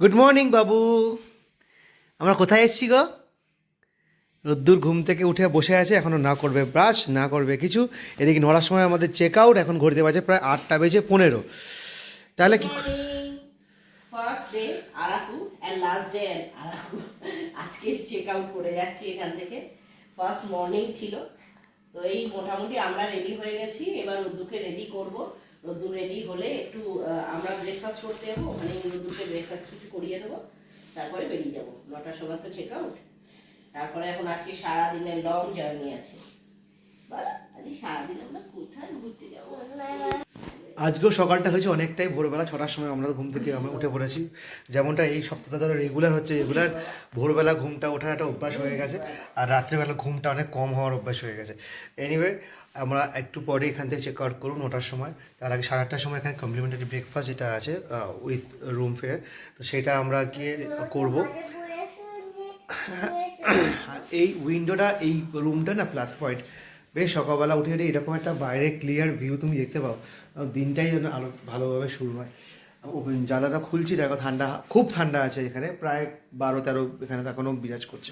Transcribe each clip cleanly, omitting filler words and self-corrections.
Good morning বাবু। আমরা কোথায় এসেছি গো? রোদ্দুর ঘুম থেকে উঠে বসে আছে, এখনও না করবে ব্রাশ, না করবে কিছু। এদিকে নটার সময় আমাদের চেক আউট, এখন ঘড়িতে বাজে প্রায় 8:15। তাহলে কি first day Araku and last day Araku. আজকে চেক আউট করে যাচ্ছি এখান থেকে। ফার্স্ট মর্নিং ছিল, তো এই মোটামুটি আমরা রেডি হয়ে গেছি। এবার রোদ্দুকে রেডি করব। রোদ্দুর রেডি হলে একটু আমরা ব্রেকফাস্ট করতে যাবো, ওখানে রোদ্দুরকে ব্রেকফাস্ট কিছু করিয়ে দেবো, তারপরে বেরিয়ে যাবো। 9টার সময় তো চেক আউট। তারপরে এখন আজকে সারাদিনের লং জার্নি আছে। বলো আজকে সারাদিন আমরা কোথায় ঘুরতে যাবো? আজকেও সকালটা হয়েছে অনেকটাই ভোরবেলা, 6টার সময় আমরা ঘুম থেকে আমরা উঠে পড়েছি। যেমনটা এই সপ্তাহটা ধরে রেগুলার হচ্ছে, রেগুলার ভোরবেলা ঘুমটা ওঠার একটা অভ্যাস হয়ে গেছে, আর রাত্রেবেলা ঘুমটা অনেক কম হওয়ার অভ্যাস হয়ে গেছে। এনিওয়ে, আমরা একটু পরে এখান থেকে চেক আউট করব 9টার সময়। তার আগে 8:30টার সময় এখানে কমপ্লিমেন্টারি ব্রেকফাস্ট যেটা আছে উইথ রুম ফেয়ার, তো সেটা আমরা গিয়ে করব। আর এই উইন্ডোটা, এই রুমটা না প্লাস পয়েন্ট, বেশ সকালবেলা উঠে এলে এরকম একটা বাইরে ক্লিয়ার ভিউ তুমি দেখতে পাও, দিনটাই যেন আলো ভালোভাবে শুরু হয়। জানলাটা খুলছি, দেখো ঠান্ডা, খুব ঠান্ডা আছে এখানে, প্রায় 12-13 এখানে এখনও বিরাজ করছে।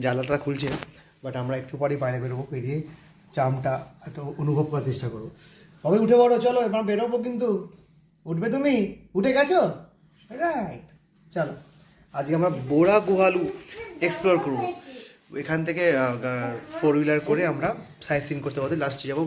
জানলাটা খুলছি না, বাট আমরা একটু পরেই বাইরে বেরোবো, বেরিয়ে চামটা একটু অনুভব করার চেষ্টা করবো। তবে উঠে পড়ো, চলো এবার বেরোবো। কিন্তু উঠবে তুমি? উঠে গেছো? রাইট, চলো আজকে আমরা বোরা গুহালু এক্সপ্লোর করবো। এখান থেকে 4 হুইলার করে আমরা সাইট সিন করতে করতে লাস্টে যাবো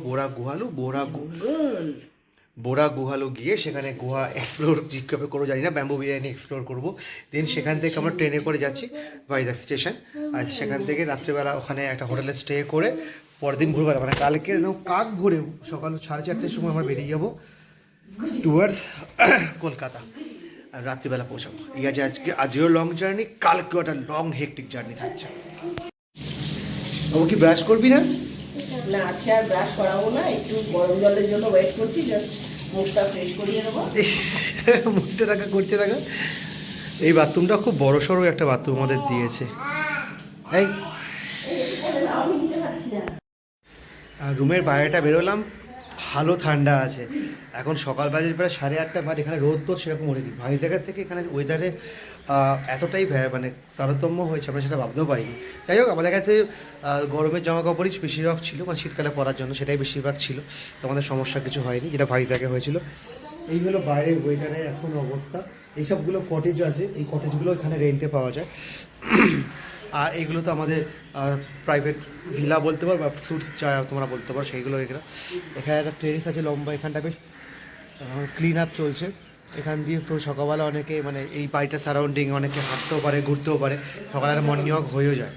বোরা গুহালু গিয়ে সেখানে গুহা এক্সপ্লোর জিজ্ঞাসা করবো, জানি না, ব্যাম্বু বিরিয়ানি এক্সপ্লোর করবো। দেন সেখান থেকে আমরা ট্রেনে করে যাচ্ছি ভাইজাগ স্টেশন, আর সেখান থেকে রাত্রেবেলা ওখানে একটা হোটেলে স্টে করে পরের দিন ভোরবেলা, মানে কালকে কাক ভোরে সকাল 4:30টার সময় আমরা বেরিয়ে যাবো টুয়ার্ডস কলকাতা, আর রাত্রিবেলা পৌঁছাবো। এই আছে আজকেও লং জার্নি, কালকেও একটা লং হেক্টিক জার্নি থাকছে। বাবু কি ব্রাশ করবি না? না, আজকে আর ব্রাশ করাবো না, একটু গরম জলের জন্য ওয়েট করছি, জাস্ট মুখটা ফ্রেশ করিয়ে দেবো। মুখটা টাকা করছে টাকা। এই বাথরুমটা খুব বড় সড়ো একটা বাথরুম আমাদের দিয়েছে। এই আর রুমের বাইরেটা বেরোলাম, ভালো ঠান্ডা আছে। এখন সকাল বাজে প্রায় 8:30, বাট এখানে রোদ তো সেরকম ওঠেনি। ভাইজ্যাগের থেকে এখানে ওয়েদারে এতটাই মানে তারতম্য হয়েছে, আমরা সেটা ভাবতেও পারিনি। যাই হোক, আমাদের কাছে গরমের জামা কাপড়ই বেশিরভাগ ছিল, মানে শীতকালে পরার জন্য সেটাই বেশিরভাগ ছিল, তো আমাদের সমস্যা কিছু হয়নি, যেটা ভাইজ্যাগে হয়েছিল। এই হলো বাইরের ওয়েদারের এখন অবস্থা। এইসবগুলো কটেজ আছে, এই কটেজগুলো এখানে রেন্টে পাওয়া যায়। আর এইগুলো তো আমাদের প্রাইভেট ভিলা বলতে পারো, বা সুটস যা তোমরা বলতে পারো, সেইগুলো এখানে। এখানে একটা টেরেস আছে লম্বা, এখানটা বেশ ক্লিন আপ চলছে। এখান দিয়ে তো সকালবেলা অনেকে, মানে এই বাড়িটার সারাউন্ডিং অনেকে হাঁটতেও পারে, ঘুরতেও পারে, সকালে মর্নিং ওয়াক হয়েও যায়।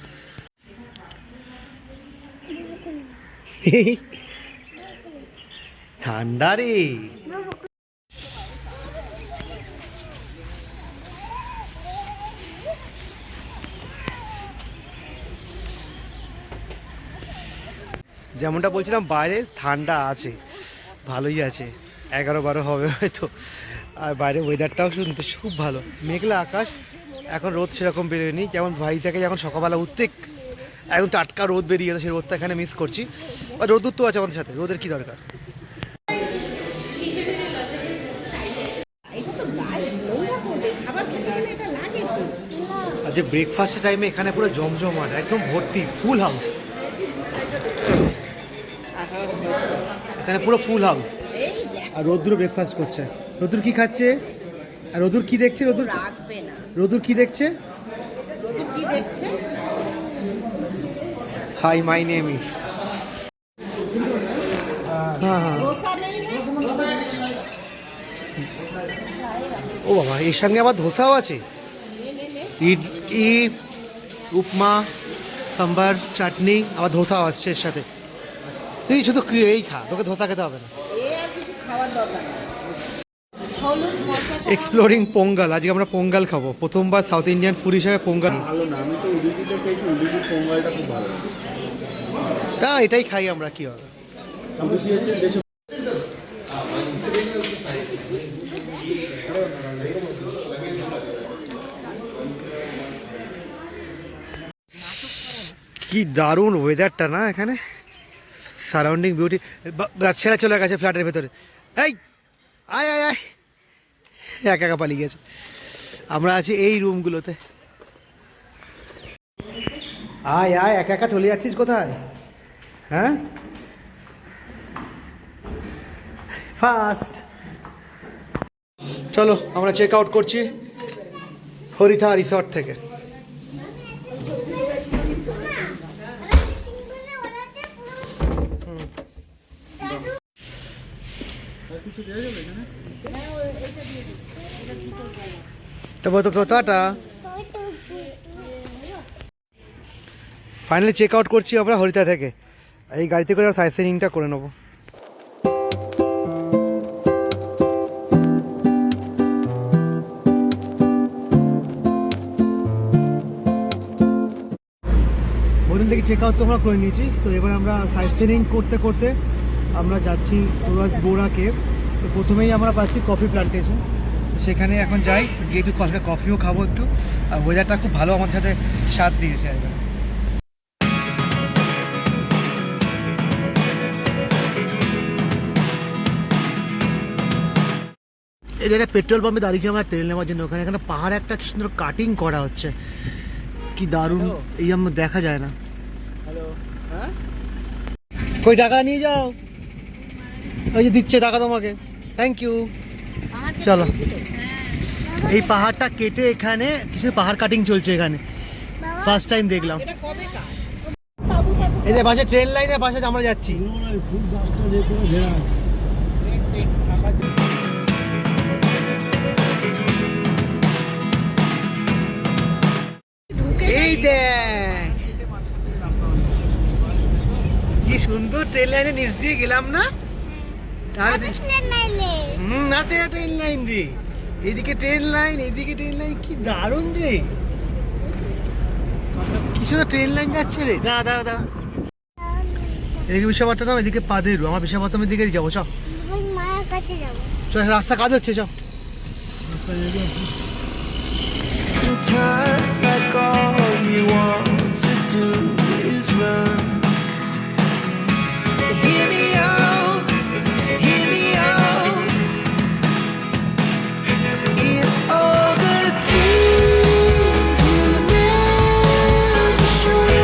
ঠান্ডা রে। যেমনটা বলছিলাম, বাইরে ঠান্ডা আছে, ভালোই আছে, 11-12 হবে হয়তো। আর বাইরে ওয়েদারটাও শুনতে খুব ভালো, মেঘলা আকাশ, এখন রোদ সেরকম বেরোয়নি। যেমন ভাই থেকে যখন সকালবেলা উঠতে একদম টাটকা রোদ বেরিয়ে গেল, সেই রোদটা এখানে মিস করছি। আর রোদ তো আছে আমাদের সাথে, রোদের কী দরকার। আর যে ব্রেকফাস্টের টাইমে এখানে পুরো জমজমাট, একদম ভর্তি, ফুল হাউস, এখানে পুরো ফুল হাউস। আর রোদ্দুর ব্রেকফাস্ট করছে। রোদ্দুর কি খাচ্ছে? আর রোদ্দুর কি দেখছে? রোদ্দুর কি দেখছে? Hi, my name is. হ্যাঁ, ও বাবা, এর সঙ্গে আবার ধোসাও আছে। ইডলি, উপমা, সাম্বার, চাটনি, আবার ধোসাও আসছে এর সাথে। তুই শুধু এই খা, তোকে ধোসা খেতে হবে না। এক্সপ্লোরিং পোঙ্গাল, আজকে আমরা পোঙ্গাল খাবো, প্রথমবার সাউথ ইন্ডিয়ান ফুড হিসাবে পোঙ্গাল। ভালো না, আমি তো উডুপিতে খেয়েছি, উডুপি পোঙ্গালটা খুব ভালো। তা এটাই খাই আমরা, কি হবে। কি দারুণ ওয়েদারটা না এখানে, সারাউন্ডিং বিউটি। ছেলে চলে গেছে ফ্ল্যাটের ভেতরে। এই আয় আয় আয়, একা একা পালিয়ে গেছে। আমরা আছি এই রুমগুলোতে। আয় আয়, একা একা চলে যাচ্ছিস কোথায়? হ্যাঁ, ফার্স্ট চলো আমরা চেক আউট করছি হরিথা রিসর্ট থেকে। তো টাটা, ফাইনালি চেক আউট করছি আমরা হরিতা থেকে। এই গাড়িতে করে সাইট সিইংটা করে নেবো। ওখান থেকে চেক আউট তো আমরা করে নিয়েছি। তো এবার আমরা সাইট সিইং করতে করতে আমরা যাচ্ছি টুয়ার্ডস বোরা কেভ। তো প্রথমেই আমরা পাচ্ছি কফি প্লান্টেশন, সেখানে এখন যাই, গিয়ে একটু কফিও খাবো একটু। আর ওয়েদারটা খুব ভালো, আমাদের সাথে সাথ দিয়েছে একবার। এই জায়গায় পেট্রোল পাম্পে দাঁড়িয়েছি আমরা তেল নেওয়ার জন্য। ওখানে এখানে পাহাড়ে একটা কি সুন্দর কাটিং করা হচ্ছে, কি দারুণ, এই আমার দেখা যায় না। হ্যালো, হ্যাঁ কই টাকা নিয়ে যাও, ওই যে দিচ্ছে টাকা তোমাকে, থ্যাংক ইউ। চলো, এই পাহাড়টা কেটে এখানে কিছু পাহাড় কাটিং চলছে এখানে, ফার্স্ট টাইম দেখলাম। এই যে পাশে ট্রেন লাইনের পাশে আমরা যাচ্ছি। খুব গাছটা যে কোনো ঘেরা আছে। এই দেখ কি সুন্দর ট্রেন লাইনের নিচ দিয়ে গেলাম না? তাহলে না, ট্রেন লাইন রে, এইদিকে ট্রেন লাইন, এইদিকে ট্রেন লাইন, কি দারুণ রে, কিছু তো ট্রেন লাইন যাচ্ছে রে। দাঁড়া দাঁড়া দাঁড়া, এদিকে বিশাখাপত্তনম, এদিকে পাদেরু, আমার বিশাখাপত্তনমের দিকে যাবো। চ মায়ের কাছে যাবো। চ, রাস্তা কাজ হচ্ছে, চ। Sometimes like all you want to do is run. Hear me out, hear me out. It's all the things you never show.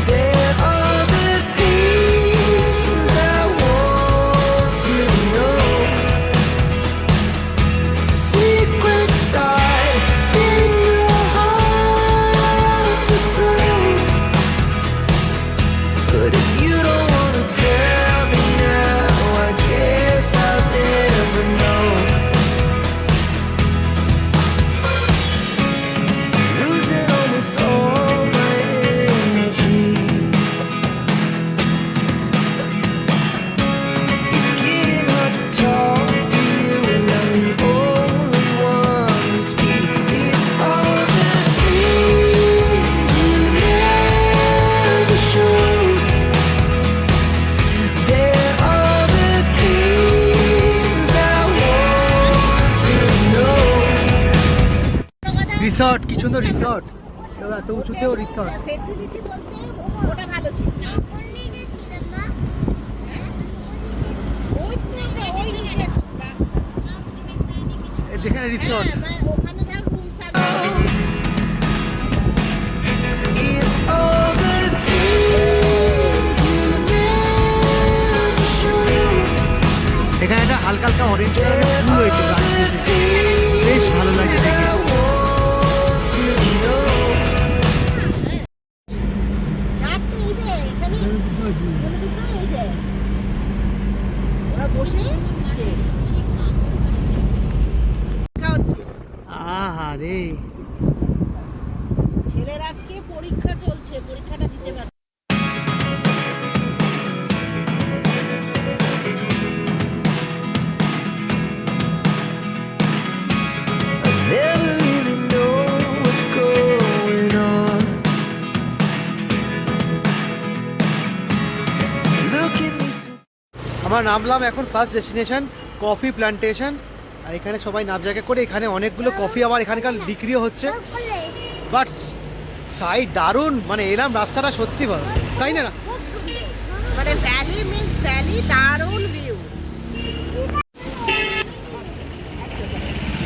There are the things I want to know. Secrets start in your heart so slow. But if you don't wanna tell me now, I guess I'll never know. Losing almost all my energy. It's getting hard to talk to you, and I'm the only one who speaks. It's all the things you never show. There are the things I want to know. Resort, কি সুন্দর resort, এত উঁচুতেও resort. Facility বলতে ওটা ভালো ছিল না। কোন নিচে ছিলাম মা? ওই তো ওই নিচে রাস্তা, যেখানে রিসর্ট, ওখানে যাও room service. It's all the things you never show. এখানে একটা হালকা হালকা অরেঞ্জ কালারের ফুল হয়েছে গাছগুলোতে, বেশ ভালো লাগছে দেখে। I want to know. চারটে এই যে এখানে দুটো এই যে ওরা বসে খাওয়াচ্ছে। আহা রে, ছেলের আজকে পরীক্ষা চলছে, পরীক্ষাটা দিতে পারছে। I never really know what's going on. Look at me so আমরা নামলাম এখন ফার্স্ট ডেস্টিনেশন কফি প্ল্যান্টেশন। আর এখানে সবাই নাম জায়গা করে, এখানে অনেকগুলো কফি আবার এখানকার বিক্রিও হচ্ছে। বাট সাইড দারুণ, মানে এলাম রাস্তাটা সত্যি ভালো, তাই না? মানে ভ্যালি মিন্স ভ্যালি, দারুণ ভিউ।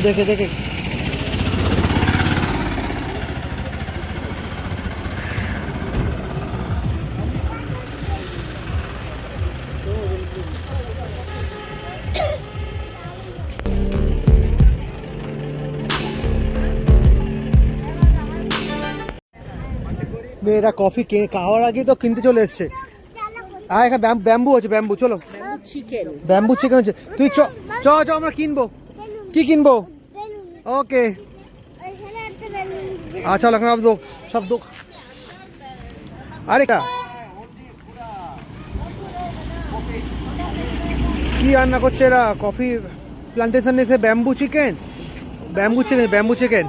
দেখে দেখে। মেয়েরা কফি খাওয়ার আগে তো কিনতে চলে এসছে। এখানে ব্যাম্বু আছে, ব্যাম্বু, চলো। চিকেন ব্যাম্বু চিকেন আছে, তুই চ চ চ আমরা কিনবো। কি কিনবো? ওকে আচ্ছা, লখনৌ সব দো, সব দো। আরে কা কি রান্না করছে এরা? কফি প্লান্টেশন এসে bamboo chicken, bamboo chicken, bamboo chicken.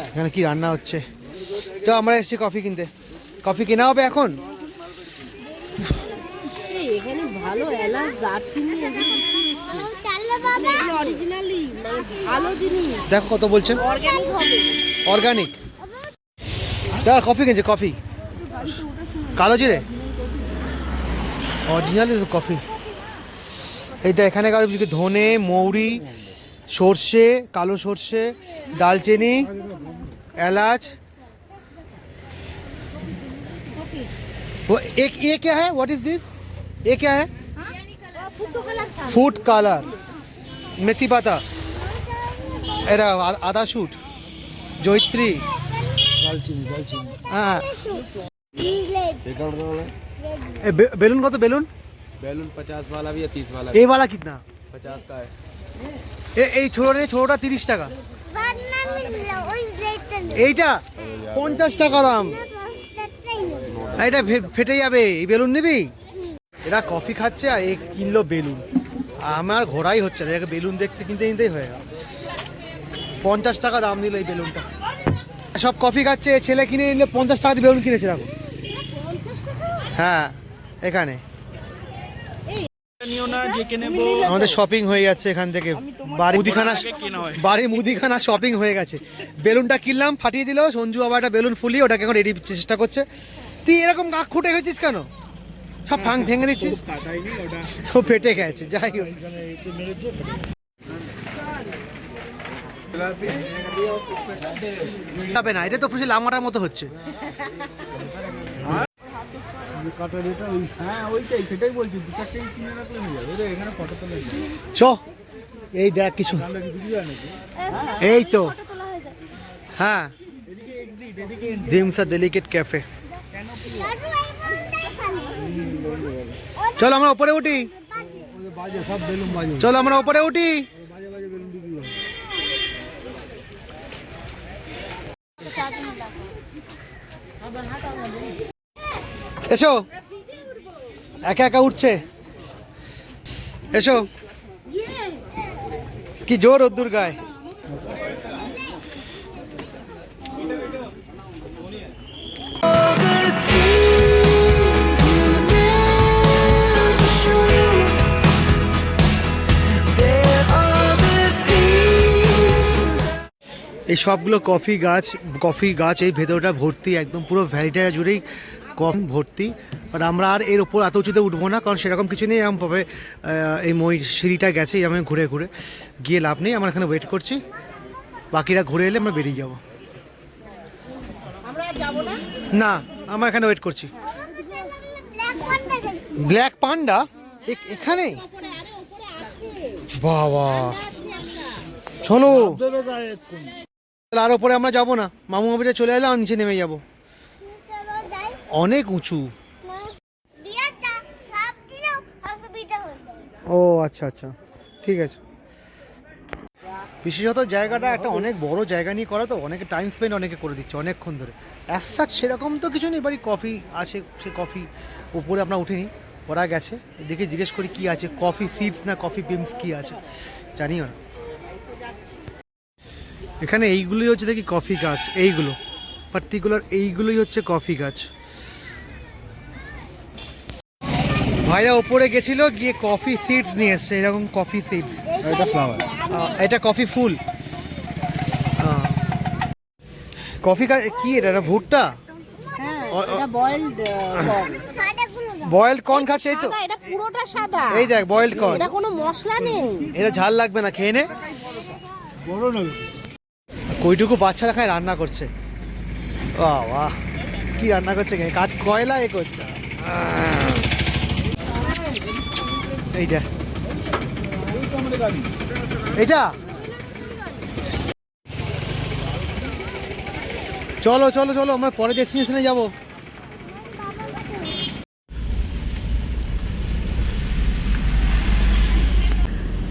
এখানে কি রান্না হচ্ছে? তো আমরা এসেছি কফি কিনতে। কফি কেনা হবে এখন? এখানে ভালো এলাচ দারচিনি অরিজিনালি মানে ভালো জিনিস। দেখো কত বলছেন, অর্গানিক হবে। অর্গানিক। তা কফি কিনছে, কফি কালো জিরে অরিজিনাল কফি। এইটা এখানে ধনে, মৌরি, সর্ষে, কালো সর্ষে, দালচিনি, এলাচ। वो ये क्या है? What is this? ये क्या है? फूड कलर, मेथी पाता, এরা আদা শুট, জয়িত্রী, দালচিনি দালচিনি হ্যাঁ। বেলুন কত? বেলুন बैलून 50 वाला भी है 30 वाला এই वाला कितना? 50 का है। এই ছোটটা 30 টাকা, এইটা 50 টাকা দাম। এটা ফেটে যাবে, এই বেলুন নিবি? এরা কফি খাচ্ছে আর এই কিনলো বেলুন। আমার ঘোরাই হচ্ছে না, বেলুন দেখতে কিনতে কিনতেই হয়ে গেল। 50 টাকা দাম দিল এই বেলুনটা। সব কফি খাচ্ছে, ছেলে কিনে নিলে 50 টাকা দিয়ে বেলুন কিনেছে দেখো। হ্যাঁ এখানে আমাদের শপিং হয়ে যাচ্ছে এখান থেকে। বাড়ি মুদিখানা শপিং হয়ে গেছে। বেলুনটা কিনলাম, ফাটিয়ে দিল সঞ্জু। আবার একটা বেলুন ফুলিয়ে ওটাকে এখন রেডি চেষ্টা করছে। তুই এরকম কাক খুঁটে হয়েছিস কেন? সব ভেঙে দিচ্ছিস। ও ফেটে গেছে, যাই হোক। যাবে না, এটা তো ফুসি লামাটার মতো হচ্ছে। কাটারিটা ওই হ্যাঁ ওইটাই, সেটাই বলছি। দু চারটে কিনে রাখলে হয়ে যাবে। এখানে ফটো তোলা চ এই দেখ কিছু, এই তো হ্যাঁ, ডিমস ডেলিকেট ক্যাফে। চলো আমরা উপরে উঠি, বাজে সব বেলুন বাজে, চলো আমরা উপরে উঠি। বাজে বাজে বেলুন বিক্রি হয়। এসো, একা একা উঠছে। এসো, কি জোর রোদ্দুর গায়ে। All the things you never show. There are the things. এই সবগুলো কফি গাছ এই ভেতরটা ভর্তি, একদম পুরো ভ্যালিটা জুড়েই কফি ভর্তি। আর আমরা আর এর ওপর এত উঁচুতে উঠবো না, কারণ সেরকম কিছু নেই। এরকমভাবে এই সিঁড়িটা গেছে, আমি ঘুরে ঘুরে গিয়ে লাভ নেই। আমরা এখানে ওয়েট করছি, বাকিরা ঘুরে এলে আমরা বেরিয়ে যাব। না, আমরা এখানে ওয়েট করছি। ব্ল্যাক পান্ডা এখানে? বাবা চলো, আর ওপরে আমরা যাবো না। মামু মামিরা চলে এলে আর নিচে নেমে যাবো। অনেক উঁচু। ও আচ্ছা আচ্ছা, ঠিক আছে। বিশেষত জায়গাটা একটা অনেক বড় জায়গা নিয়ে করা, তো অনেকে টাইম স্পেন্ড অনেকে করে দিচ্ছে অনেকক্ষণ ধরে। অ্যাজ সাচ সেরকম তো কিছু নেই, বাড়ি কফি আছে, সে কফি উপরে আমরা উঠিনি, ওরা গেছে। দেখে জিজ্ঞেস করি কি আছে, কফি সিডস না কফি বিনস কি আছে জানিও না। এখানে এইগুলোই হচ্ছে দেখি কফি গাছ, এইগুলো পার্টিকুলার এইগুলোই হচ্ছে কফি গাছ। ভাইরা ওপরে গেছিল, গিয়ে কফি সিডস নিয়ে এসছে, এরকম কফি সিডস। এটা ফ্লাওয়ার, এটা কফি ফুল। কফি কি এটা? ভুট্টা? বয়েলড কর্ন খাচ্ছে এই তো, সাদা, এটা পুরোটা সাদা। এই দেখ বয়েলড কর্ন। এটা কোনো মশলা নেই। এটা ঝাল লাগবে না, খেয়ে নে। বড় না কইটুকু বাচ্চা দেখায় রান্না করছে, বাহ বাহ কি রান্না করছে, কাঠ কয়লা এ করছে। এইটা আমাদের গাড়ি। এইটা চলো চলো চলো, আমরা পরে ডেস্টিনেশনে যাবো।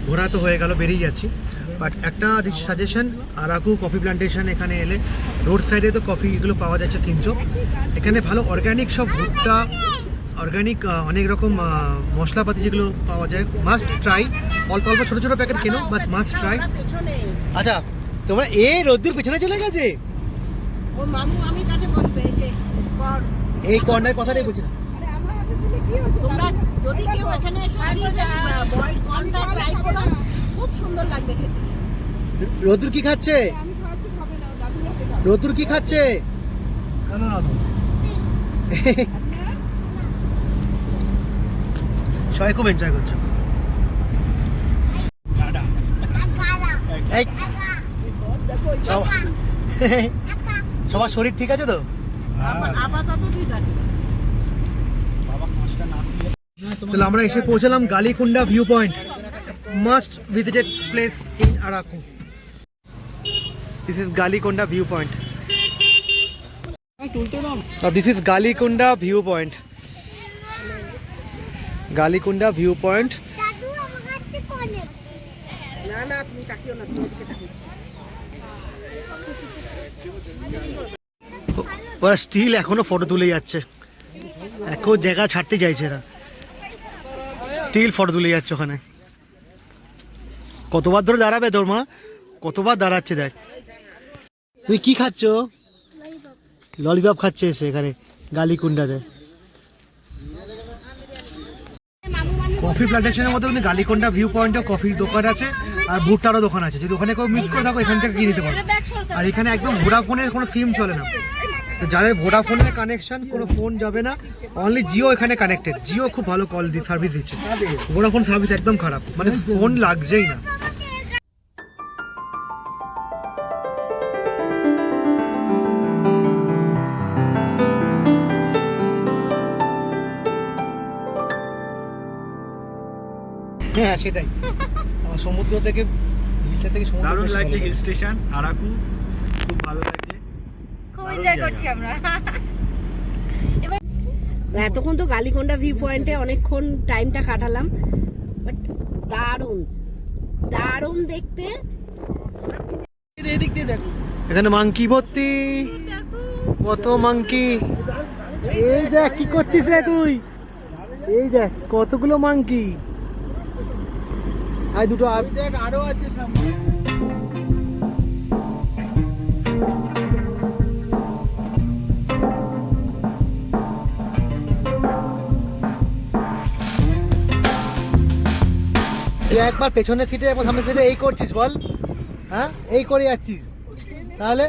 ঘোরা তো হয়ে গেল, বেরিয়ে যাচ্ছি। বাট একটা সাজেশন, আরাকু কফি প্ল্যান্টেশন এখানে এলে রোড সাইডে তো কফি এগুলো পাওয়া যাচ্ছে কিনছো, এখানে ভালো অর্গানিক সব ভুট্টা, অর্গানিক অনেক রকম মশলাপাতি যেগুলো পাওয়া যায়, মাস্ট ট্রাই। অল্প অল্প ছোটো ছোটো প্যাকেট কেনো, বাট মাস্ট ট্রাই। আচ্ছা তোমরা রোদ্দুর পেছনে চলে গেছে, ওর মামু আমি কাছে বসবে, এই যে কর। এই কর্নার কথাটাই বলছি। তোমরা যদি কেউ এখানে এসে বয়েলড কর্নটা ট্রাই করো, খুব সুন্দর লাগবে খেতে। রোদ্দুর কি খাচ্ছে, রোদ্দুর কি খাচ্ছে? কেন না তো? সবাই খুব এনজয় করছে। এই সবার শরীর ঠিক আছে তো? আপাতত ঠিক আছে। বাবা মাছটা না দিয়ে তাহলে আমরা এসে পৌঁছালাম Galikonda view point, must visited place in Araku. This is Galikonda view point. তুলতে নাও। This is Galikonda view point, Galikonda view point. দাদু আমার কাছে কোনে না না, তুমি তাকিও না, তুমি এদিকে তাকিও। ওরা স্টিল এখনো ফটো তুলে যাচ্ছে, এখন জায়গা ছাড়তে চাইছে না, স্টিল ফটো তুলে যাচ্ছে ওখানে। কতবার ধরে দাঁড়াবে তোর মা, কতবার দাঁড়াচ্ছে দেখ। তুই কি খাচ্ছ? ললিপপ খাচ্ছে এসে এখানে গালিকুন্ডাতে। কফি প্ল্যান্টেশনের মধ্যে কিন্তু গালিকুন্ডা ভিউ পয়েন্টে কফির দোকান আছে আর ভুট্টারও দোকান আছে, যদি ওখানে কেউ মিস করে থাকো এখান থেকে কিনে নিতে পারো। আর এখানে একদম ভোডাফোনের কোনো সিম চলে না, তো যাদের ভোডাফোনের কানেকশন, কোনো ফোন যাবে না, অনলি জিও এখানে কানেক্টেড। জিও খুব ভালো কল সার্ভিস দিচ্ছে, ভোডাফোন সার্ভিস একদম খারাপ, মানে ফোন লাগছেই না। হ্যাঁ সেটাই, আমার সমুদ্র থেকে হিলটা থেকে সমুদ্র দারুণ বেশ ভালো লাগছে, লাগে। হিল স্টেশন আরাকু খুব ভালো লাগছে, খুব এনজয় করছি আমরা। এতক্ষণ তো গালিকোন্ডা ভিউ পয়েন্টে অনেকক্ষণ টাইমটা কাটালাম, বাট দারুণ দারুণ দেখতে। এদিক দিয়ে দেখো। এখানে মাংকি ভর্তি, কত মাংকি। এই দেখ কি করছিস রে তুই, এই দেখ কতগুলো মাংকি। আর দুটো আর দেখ আরো আছে সামনে। তুই একবার পেছনের সিটে একবার সামনের সিটে এই করছিস বল, হ্যাঁ এই করে যাচ্ছিস, তাহলে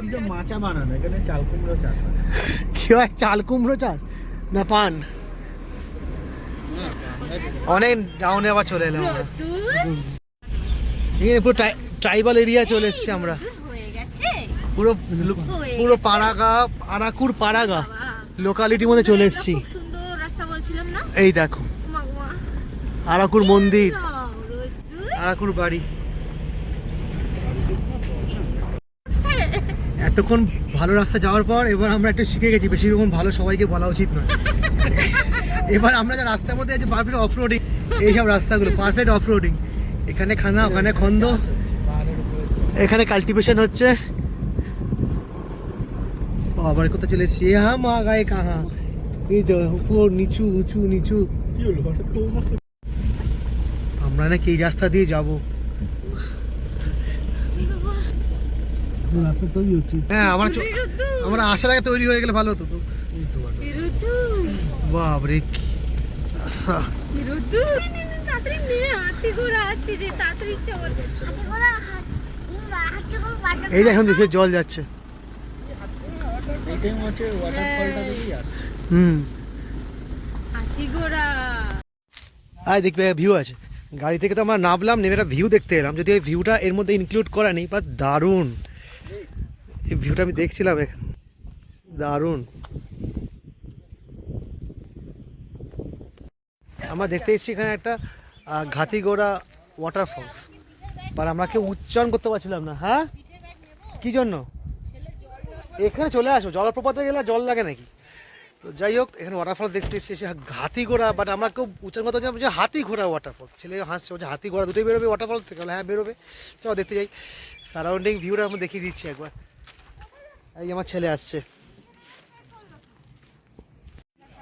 কিসব মাচা বানানো, এখানে চাল কুমড়ো চাষ হয়। কি হয়, চাল কুমড়ো চাষ না পান? অনেক ডাউনে আবার চলে এলাম আমরা, এখানে পুরো ট্রাইবাল এরিয়া চলে এসছি আমরা, হয়ে গেছে পুরো পুরো পাড়াগা, আরাকুর পাড়াগা লোকালিটির মধ্যে চলে এসছি। খুব সুন্দর রাস্তা বলছিলাম না, এই দেখো মা মা আরাকুর মন্দির, রোদ্দুর। আরাকুর বাড়ি। এতক্ষণ ভালো রাস্তা যাওয়ার পর এবার আমরা একটু শিখে গেছি, বেশি রকম ভালো সবাইকে বলা উচিত নয়। এবার আমরা যে রাস্তার মধ্যে আছি পারফেক্ট অফ রোডিং, এইসব রাস্তাগুলো পারফেক্ট অফ রোডিং। এখানে খানা, ওখানে খন্দ, এখানে কাল্টিভেশন হচ্ছে। আবার কোথাও চলে এসছি, হ্যাঁ মা গায়ে কাহা, এই তো উপর নিচু উঁচু নিচু। কি হলো হঠাৎ করে? আমরা নাকি এই রাস্তা দিয়ে যাবো। রাস্তা তৈরি হচ্ছে। হ্যাঁ রোদ্দুর, আমরা আসার আগে তৈরি হয়ে গেলে ভালো হতো তো। রোদ্দুর, বাপরে রোদ্দুর। তাড়াতাড়ি নে, হাতি ঘোড়া আছে রে, তাড়াতাড়ি চল। হাতে করে হাতে করে বাজার এই যে এখন দেশের জল যাচ্ছে। এইটাই হচ্ছে ওয়াটারফলটা দেখেই আসছে। হুম হাতি ঘোড়া। আর দেখবে ভিউ আছে, গাড়ি থেকে তো আমরা নামলাম, নেমে একটা ভিউ দেখতে এলাম, যদি ওই ভিউটা এর মধ্যে ইনক্লুড করা নেই, বা দারুণ এই ভিউটা আমি দেখছিলাম, দারুণ। আমরা দেখতে এসেছি এখানে একটা ঘাতিগোড়া ওয়াটারফলস, আর আমরা কেউ উচ্চারণ করতে পারছিলাম না। হ্যাঁ, কি জন্য? এখানে চলে আসো, জলপ্রপাতে গেলে জল লাগে নাকি? তো যাই হোক, এখানে ওয়াটারফলস দেখতে এসেছি ঘাতিগোড়া, বাট আমরা কেউ উচ্চারণ করতে পারছিলাম যে হাতি ঘোড়া ওয়াটারফলস। ছেলে হাসছে, বলছে হাতি ঘোড়া দুটোই বেরোবে ওয়াটারফলস থেকে। হ্যাঁ বেরোবে, চলো দেখতে যাই। সারাউন্ডিং ভিউটা আমি দেখিয়ে দিচ্ছি একবার। এই আমার ছেলে আসছে।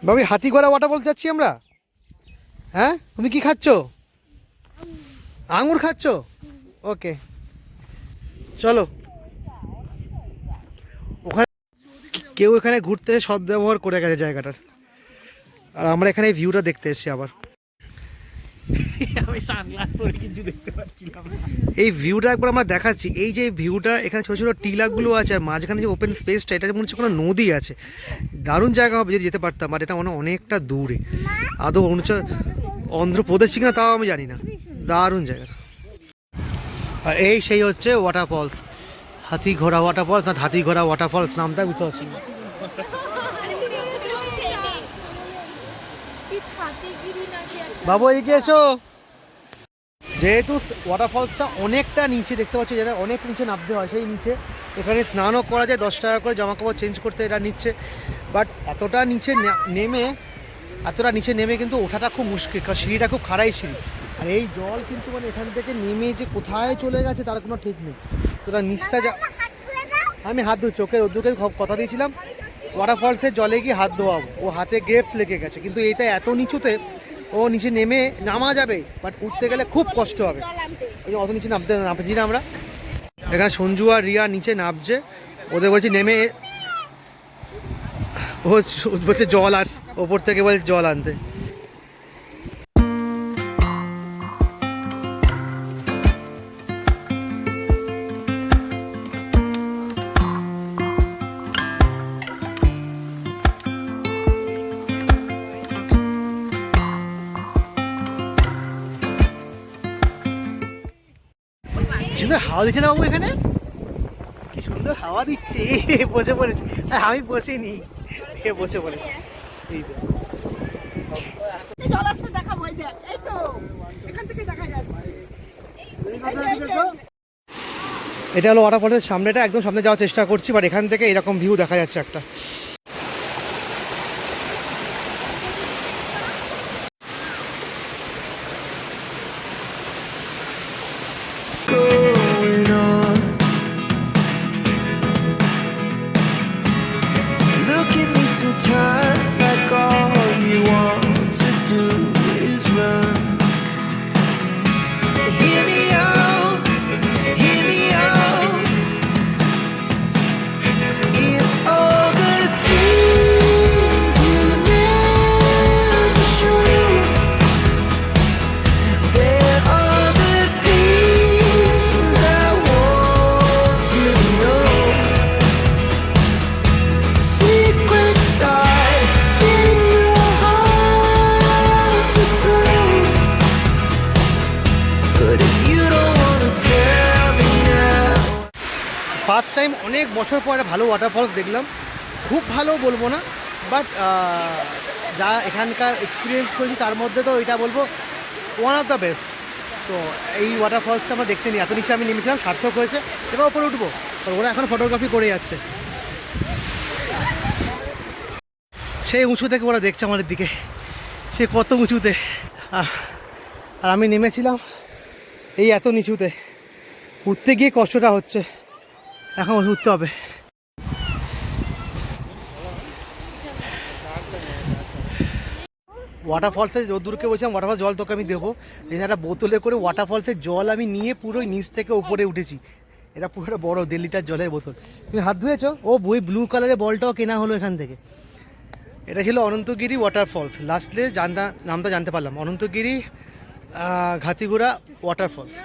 বাবু হাতি ঘোড়া ওয়াটারফলস যাচ্ছি আমরা। হ্যাঁ, তুমি কি খাচ্ছ? আঙুর খাচ্ছ? ওকে চলো। ওখানে কেউ এখানে ঘুরতে সদ্ব্যবহার করে গেছে জায়গাটার, আর আমরা এখানে ভিউটা দেখতে এসেছি আবার। আমি সানগ্লাস পরে কিছু দেখতে পাচ্ছিলাম না। এই ভিউটা একবার আমরা দেখাচ্ছি। এই যে ভিউটা, এখানে ছোটো ছোটো টিলাগুলো আছে, আর মাঝখানে যে ওপেন স্পেসটা, এটা মনে হচ্ছে কোনো নদী আছে। দারুণ জায়গা হবে যদি যেতে পারতাম, আর এটা অনেকটা দূরে। আদৌ অন্ধ্রপ্রদেশ কিনা তাও আমি জানি না। দারুণ জায়গা। আর এই সেই হচ্ছে ওয়াটারফলস, হাতি ঘোড়া ওয়াটারফলস না হাতি ঘোড়া ওয়াটারফলস, নামটা বুঝতে পারছি না। বাবু এগিয়ে এসো। যেহেতু ওয়াটারফলসটা অনেকটা নিচে দেখতে পাচ্ছ, যেটা অনেক নিচে নামতে হয়, সেই নিচে এখানে স্নানও করা যায়, 10 টাকা করে জামা কাপড় চেঞ্জ করতে এটা নিচ্ছে। বাট এতটা নিচে নেমে কিন্তু ওঠাটা খুব মুশকিল, কারণ সিঁড়িটা খুব খাড়াই সিঁড়ি। আর এই জল কিন্তু মানে এখান থেকে নেমে যে কোথায় চলে গেছে তার কোনো ঠিক নেই। তোরা নিশ্চয় আমি হাত ধুই, চোখের ওদ্দুকে কথা দিয়েছিলাম ওয়াটারফলসের জলে গিয়ে হাত ধোয়াবো, ও হাতে গ্রেপস লেগে গেছে। কিন্তু এইটা এত নিচুতে, ও নিচে নেমে নামা যাবে, বাট উঠতে গেলে খুব কষ্ট হবে। ওই যে অত নিচে নামছি না আমরা। এখানে সঞ্জু আর রিয়া নিচে নামছে, ওদের বলছি নেমে, ও বলছে জল আর ওপর থেকে বলছে জল আনতে। হাওয়া দিচ্ছে না বাবু, এখানে কি সুন্দর হাওয়া দিচ্ছে। বসে পড়েছে, আমি বসিনি, বসে পড়েছে। এই তো এটা হলো ওয়াটারফলসের সামনেটা, একদম সামনে যাওয়ার চেষ্টা করছি, বাট এখান থেকে এরকম ভিউ দেখা যাচ্ছে একটা। going on. Look at me sometimes like all you want to do is run. Hear me out, hear me out. It's all the things you never show. There are the things I want to know. Secrets start in your heart so slow. But if you don't wanna tell me now. First time অনেক বছর পরে ভালো waterfalls দেখলাম। খুব ভালো বলবো না, but যা এখানকার এক্সপিরিয়েন্স করেছি তার মধ্যে তো এটা বলবো ওয়ান অফ দ্য বেস্ট। তো এই ওয়াটারফলসটা আমরা দেখতে নিই, এত নিচে আমি নেমেছিলাম, সার্থক হয়েছে। এবার ওপরে উঠবো, তো ওরা এখন ফটোগ্রাফি করে যাচ্ছে। সেই উঁচু থেকে ওরা দেখছে আমাদের দিকে, সে কত উঁচুতে। আর আমি নেমেছিলাম এই এত নিচুতে, উঠতে গিয়ে কষ্টটা হচ্ছে, এখন উঠতে হবে। ওয়াটারফলসে রোদ্দুরকে বলছিলাম ওয়াটারফলস জল তোকে আমি দেবো, এখানে একটা বোতলে করে ওয়াটারফলসের জল আমি নিয়ে পুরো নিচ থেকে উপরে উঠেছি। এটা পুরো একটা বড় 1.5 লিটার জলের বোতল। তুমি হাত ধুয়েছো? ও বই ব্লু কালারের বলটাও কেনা হলো এখান থেকে। এটা ছিল অনন্তগিরি ওয়াটারফলস, লাস্টে নামটা জানতে পারলাম, অনন্তগিরি ঘাতিঘোড়া ওয়াটারফলস।